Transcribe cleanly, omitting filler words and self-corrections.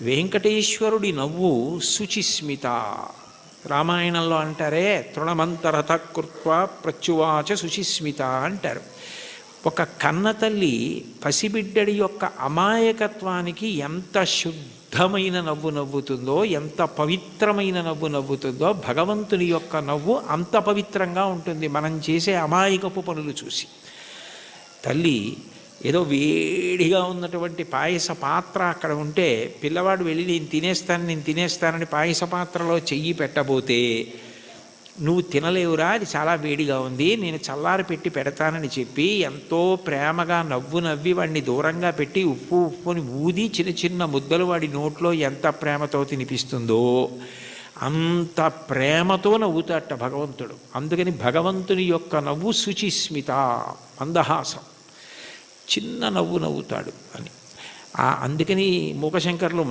వెంకటేశ్వరుడి నవ్వు శుచిస్మిత. రామాయణంలో అంటారే తృణమంతరత కృత్వా ప్రత్యువాచ శుచిస్మిత అంటారు. ఒక కన్నతల్లి పసిబిడ్డడి యొక్క అమాయకత్వానికి ఎంత శుద్ధమైన నవ్వు నవ్వుతుందో, ఎంత పవిత్రమైన నవ్వు నవ్వుతుందో, భగవంతుని యొక్క నవ్వు అంత పవిత్రంగా ఉంటుంది మనం చేసే అమాయకపు పనులు చూసి. తల్లి ఏదో వేడిగా ఉన్నటువంటి పాయస పాత్ర అక్కడ ఉంటే పిల్లవాడు వెళ్ళి నేను తినేస్తానని పాయస పాత్రలో చెయ్యి పెట్టబోతే, నువ్వు తినలేవురా, అది చాలా వేడిగా ఉంది, నేను చల్లారి పెట్టి పెడతానని చెప్పి ఎంతో ప్రేమగా నవ్వు నవ్వి వాడిని దూరంగా పెట్టి ఉప్పుని ఊది చిన్న చిన్న ముద్దలు వాడి నోట్లో ఎంత ప్రేమతో తినిపిస్తుందో అంత ప్రేమతో నవ్వుతాట భగవంతుడు. అందుకని భగవంతుని యొక్క నవ్వు శుచిస్మిత, మందహాసం, చిన్న నవ్వు నవ్వుతాడు అని. అందుకని మూకశంకర్లు